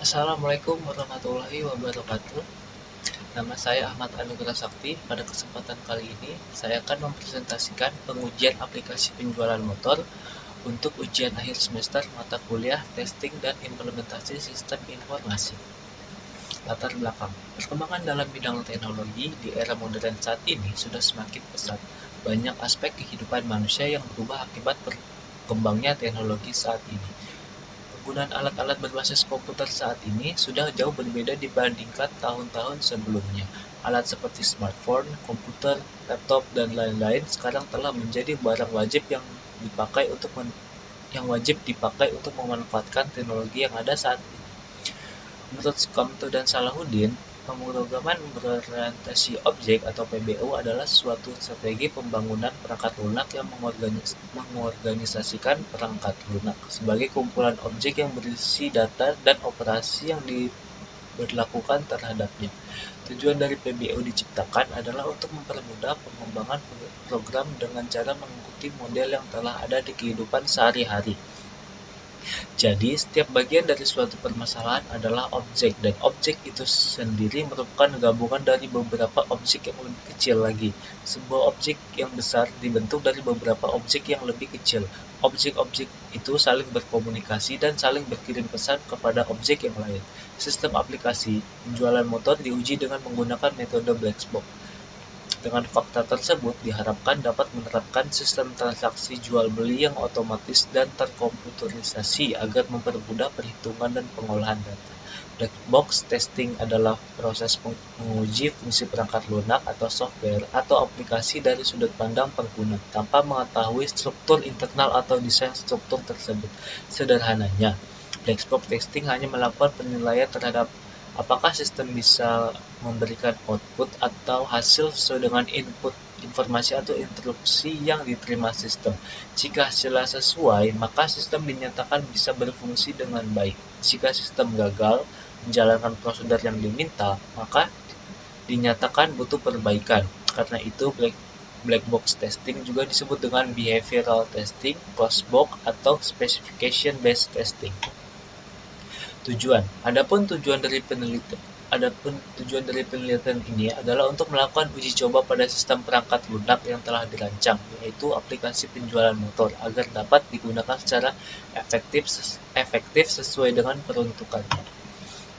Assalamualaikum warahmatullahi wabarakatuh. Nama saya Ahmad Anugrah Sakti. Pada kesempatan kali ini, saya akan mempresentasikan pengujian aplikasi penjualan motor untuk ujian akhir semester mata kuliah testing dan implementasi sistem informasi. Latar belakang. Perkembangan dalam bidang teknologi di era modern saat ini sudah semakin pesat. Banyak aspek kehidupan manusia yang berubah akibat berkembangnya teknologi saat ini. Penggunaan alat-alat berbasis komputer saat ini sudah jauh berbeda dibandingkan tahun-tahun sebelumnya. Alat seperti smartphone, komputer, laptop, dan lain-lain sekarang telah menjadi barang wajib yang wajib dipakai untuk memanfaatkan teknologi yang ada saat ini. Menurut Sukamto dan Salahuddin, pemrograman berorientasi objek atau PBO adalah suatu strategi pembangunan perangkat lunak yang mengorganisasikan perangkat lunak sebagai kumpulan objek yang berisi data dan operasi yang diberlakukan terhadapnya. Tujuan dari PBO diciptakan adalah untuk mempermudah pengembangan program dengan cara mengikuti model yang telah ada di kehidupan sehari-hari. Jadi, setiap bagian dari suatu permasalahan adalah objek, dan objek itu sendiri merupakan gabungan dari beberapa objek yang lebih kecil lagi. Sebuah objek yang besar dibentuk dari beberapa objek yang lebih kecil. Objek-objek itu saling berkomunikasi dan saling berkirim pesan kepada objek yang lain. Sistem aplikasi penjualan motor diuji dengan menggunakan metode black box. Dengan fakta tersebut, diharapkan dapat menerapkan sistem transaksi jual-beli yang otomatis dan terkomputerisasi agar mempermudah perhitungan dan pengolahan data. Black box testing adalah proses menguji fungsi perangkat lunak atau software atau aplikasi dari sudut pandang pengguna tanpa mengetahui struktur internal atau desain struktur tersebut. Sederhananya, black box testing hanya melakukan penilaian terhadap apakah sistem bisa memberikan output atau hasil sesuai dengan input informasi atau instruksi yang diterima sistem. Jika hasilnya sesuai, maka sistem dinyatakan bisa berfungsi dengan baik. Jika sistem gagal menjalankan prosedur yang diminta, maka dinyatakan butuh perbaikan. Karena itu, black box testing juga disebut dengan behavioral testing, closed box, atau specification based testing. Tujuan. Adapun tujuan dari penelitian ini adalah untuk melakukan uji coba pada sistem perangkat lunak yang telah dirancang, yaitu aplikasi penjualan motor, agar dapat digunakan secara efektif sesuai dengan peruntukannya.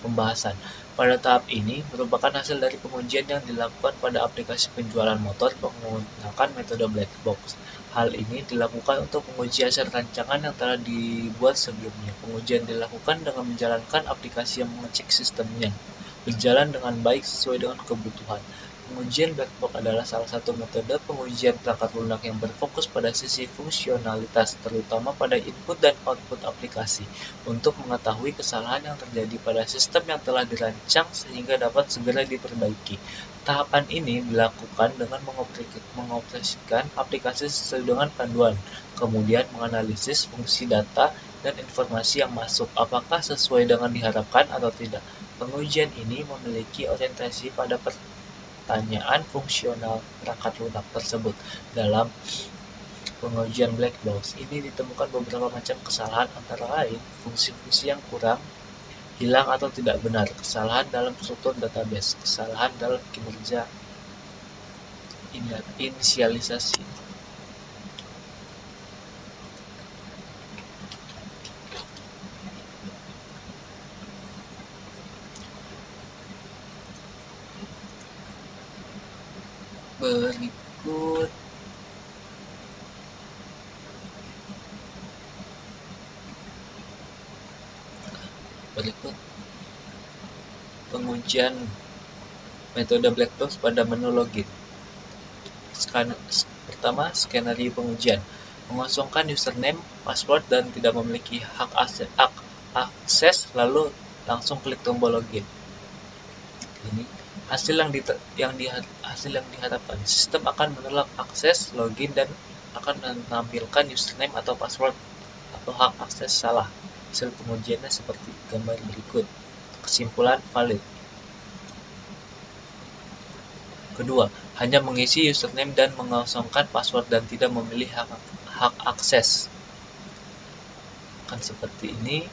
Pembahasan. Pada tahap ini merupakan hasil dari pengujian yang dilakukan pada aplikasi penjualan motor menggunakan metode black box. Hal ini dilakukan untuk menguji hasil rancangan yang telah dibuat sebelumnya. Pengujian dilakukan dengan menjalankan aplikasi yang mengecek sistemnya berjalan dengan baik sesuai dengan kebutuhan. Pengujian black box adalah salah satu metode pengujian perangkat lunak yang berfokus pada sisi fungsionalitas, terutama pada input dan output aplikasi, untuk mengetahui kesalahan yang terjadi pada sistem yang telah dirancang sehingga dapat segera diperbaiki. Tahapan ini dilakukan dengan mengoperasikan aplikasi sesuai dengan panduan, kemudian menganalisis fungsi data dan informasi yang masuk, apakah sesuai dengan diharapkan atau tidak. Pengujian ini memiliki orientasi pada pertanyaan fungsional perangkat lunak tersebut. Dalam pengujian black box ini ditemukan beberapa macam kesalahan, antara lain fungsi-fungsi yang kurang, hilang atau tidak benar, kesalahan dalam struktur database, kesalahan dalam kinerja inisialisasi. Berikut pengujian metode black box pada menu login. Pertama, skenario pengujian. Mengosongkan username, password, dan tidak memiliki hak akses, lalu langsung klik tombol login. Ini hasil yang diharapkan. Sistem akan menolak akses login dan akan menampilkan username atau password atau hak akses salah. Hasil pengujiannya seperti gambar berikut. Kesimpulan valid. Kedua, hanya mengisi username dan mengosongkan password dan tidak memilih hak akses. Kan seperti ini.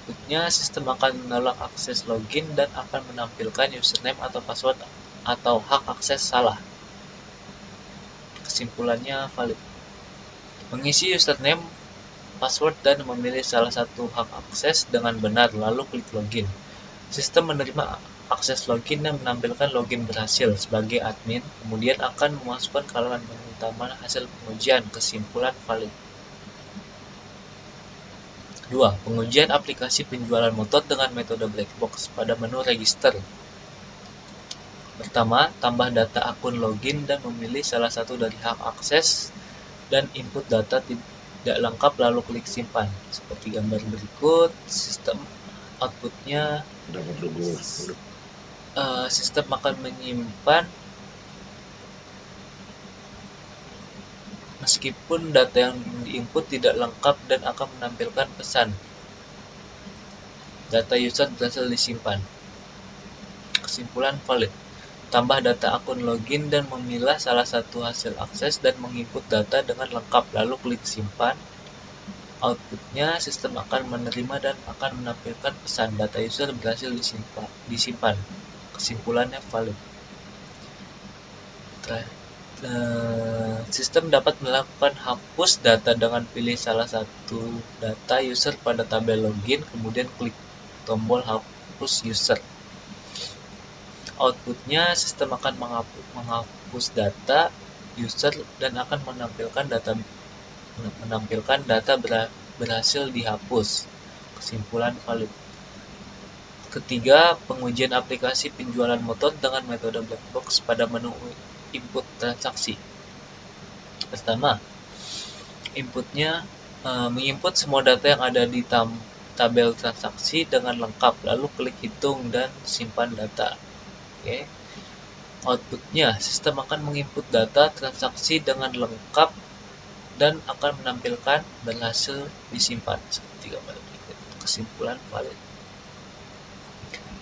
Outputnya, sistem akan menolak akses login dan akan menampilkan username atau password atau hak akses salah. Kesimpulannya valid. Mengisi username, password, dan memilih salah satu hak akses dengan benar, lalu klik login. Sistem menerima akses login dan menampilkan login berhasil sebagai admin, kemudian akan memasukkan halaman menu utama hasil pengujian. Kesimpulan valid. 2. Pengujian aplikasi penjualan motor dengan metode black box pada menu register. Pertama, tambah data akun login dan memilih salah satu dari hak akses dan input data tidak lengkap, lalu klik simpan. Seperti gambar berikut, sistem outputnya sistem akan menyimpan meskipun data yang diinput tidak lengkap dan akan menampilkan pesan data user berhasil disimpan. Kesimpulan valid. Tambah data akun login dan memilah salah satu hasil akses dan menginput data dengan lengkap, lalu klik simpan. Outputnya, sistem akan menerima dan akan menampilkan pesan data user berhasil disimpan. Kesimpulannya valid. Sistem dapat melakukan hapus data dengan pilih salah satu data user pada tabel login, kemudian klik tombol hapus user. Outputnya, sistem akan menghapus data user dan akan menampilkan data berhasil dihapus. Kesimpulan valid. Ketiga, pengujian aplikasi penjualan motor dengan metode black box pada menu input transaksi. Pertama, inputnya menginput semua data yang ada di tabel transaksi dengan lengkap, lalu klik hitung dan simpan data. Oke. Outputnya, sistem akan menginput data transaksi dengan lengkap dan akan menampilkan berhasil disimpan. Seperti gambar berikut. Kesimpulan valid.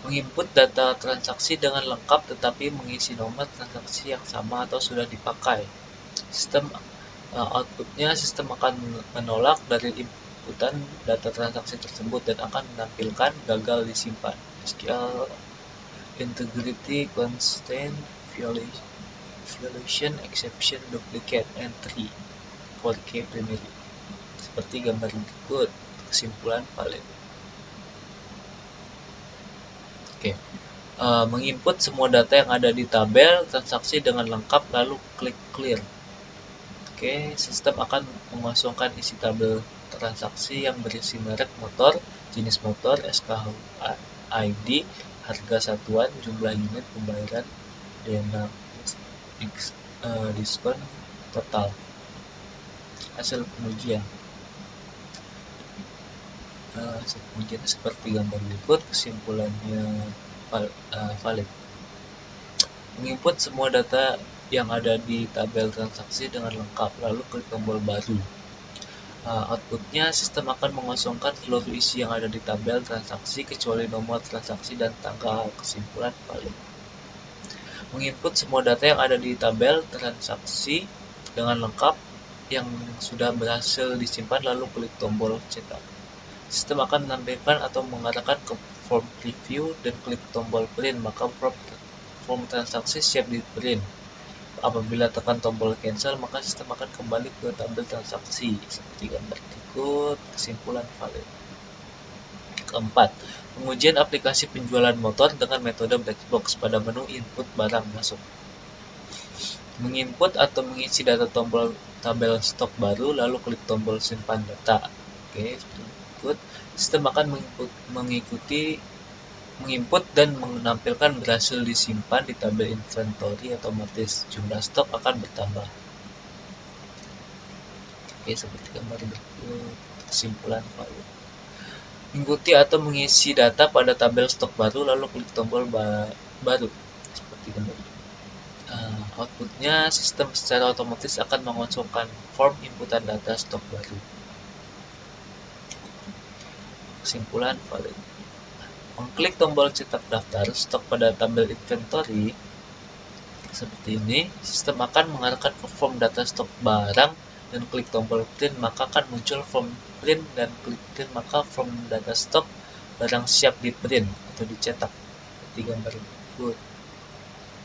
Menginput data transaksi dengan lengkap tetapi mengisi nomor transaksi yang sama atau sudah dipakai. Outputnya, sistem akan menolak dari inputan data transaksi tersebut dan akan menampilkan gagal disimpan. SQL integrity constraint violation exception duplicate entry for key primary. Seperti gambar berikut. Kesimpulan valid. Oke. Menginput semua data yang ada di tabel transaksi dengan lengkap, lalu klik clear. Oke, sistem akan mengosongkan isi tabel transaksi yang berisi merek motor, jenis motor, SKUID, harga satuan, jumlah unit, pembayaran, dana, diskon, total. Hasil pengujian. Seperti gambar berikut. Kesimpulannya valid. Menginput semua data yang ada di tabel transaksi dengan lengkap, lalu klik tombol baru. Outputnya, sistem akan mengosongkan seluruh isi yang ada di tabel transaksi kecuali nomor transaksi dan tanggal. Kesimpulan valid. Menginput semua data yang ada di tabel transaksi dengan lengkap yang sudah berhasil disimpan, lalu klik tombol cetak. Sistem akan menampilkan atau mengarahkan ke form preview dan klik tombol print, maka form transaksi siap di print. Apabila tekan tombol cancel, maka sistem akan kembali ke tabel transaksi. Seperti gambar berikut. Kesimpulan valid. Keempat, pengujian aplikasi penjualan motor dengan metode black box pada menu input barang masuk. Menginput atau mengisi data tombol tabel stok baru, lalu klik tombol simpan data. Oke, berikut. Sistem akan menginput dan menampilkan berhasil disimpan di tabel inventory otomatis. Jumlah stok akan bertambah. Oke, seperti gambar berikut. Kesimpulan valid. Mengikuti atau mengisi data pada tabel stok baru, lalu klik tombol baru. Seperti gambar berikut. Outputnya, sistem secara otomatis akan mengosongkan form inputan data stok baru. Kesimpulan valid. Mengklik tombol cetak daftar stok pada tabel inventory seperti ini, sistem akan mengarahkan ke form data stok barang dan klik tombol print, maka akan muncul form print, dan klik print, maka form data stok barang siap di print atau dicetak. Seperti gambar berikut.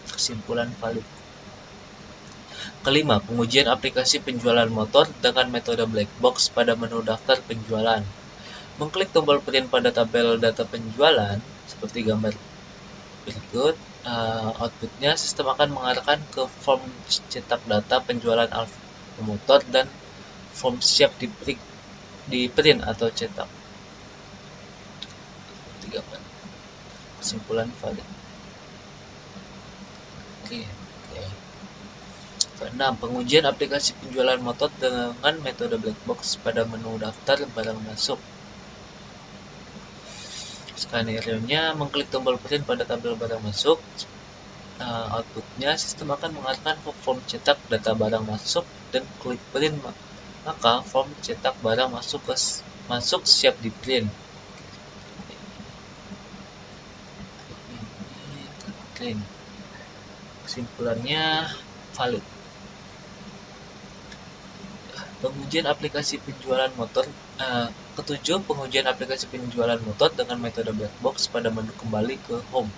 Kesimpulan valid. Kelima, pengujian aplikasi penjualan motor dengan metode black box pada menu daftar penjualan. Mengklik tombol print pada tabel data penjualan, seperti gambar berikut, outputnya sistem akan mengarahkan ke form cetak data penjualan Alfa motor dan form siap di print atau cetak. Kesimpulan valid. Oke. Keenam, pengujian aplikasi penjualan motor dengan metode black box pada menu daftar barang masuk. Skenario-nya mengklik tombol print pada tabel barang masuk. Outputnya sistem akan mengarahkan ke form cetak data barang masuk dan klik print, maka form cetak barang masuk siap di print. Kesimpulannya valid. Pengujian aplikasi penjualan motor. Ketujuh, pengujian aplikasi penjualan motor dengan metode black box pada menu kembali ke home.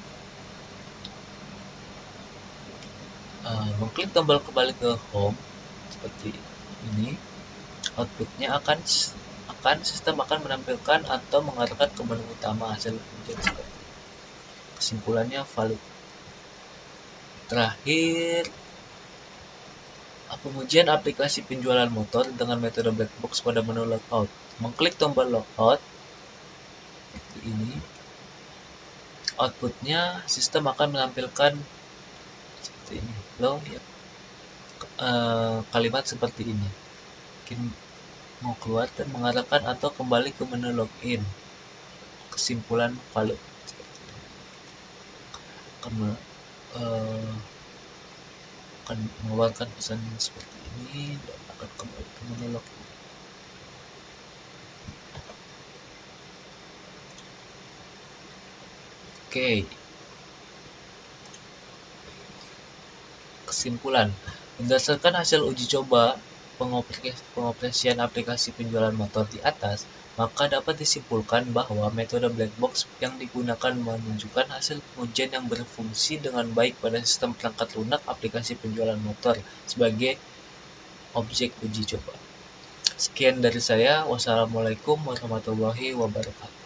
Mengklik tombol kembali ke home seperti ini, outputnya akan sistem akan menampilkan atau mengarahkan ke menu utama hasil pengujian seperti ini. Kesimpulannya valid. Terakhir, pengujian aplikasi penjualan motor dengan metode black box pada menu logout. Mengklik tombol logout seperti ini, outputnya sistem akan menampilkan seperti ini, kalimat seperti ini. Mungkin mau keluar dan mengarahkan atau kembali ke menu login. Kesimpulan valid. Akan mengeluarkan pesan seperti ini dan akan kembali ke menu login. Oke. Kesimpulan, berdasarkan hasil uji coba pengoperasian aplikasi penjualan motor di atas, maka dapat disimpulkan bahwa metode black box yang digunakan menunjukkan hasil pengujian yang berfungsi dengan baik pada sistem perangkat lunak aplikasi penjualan motor sebagai objek uji coba. Sekian dari saya. Wassalamualaikum warahmatullahi wabarakatuh.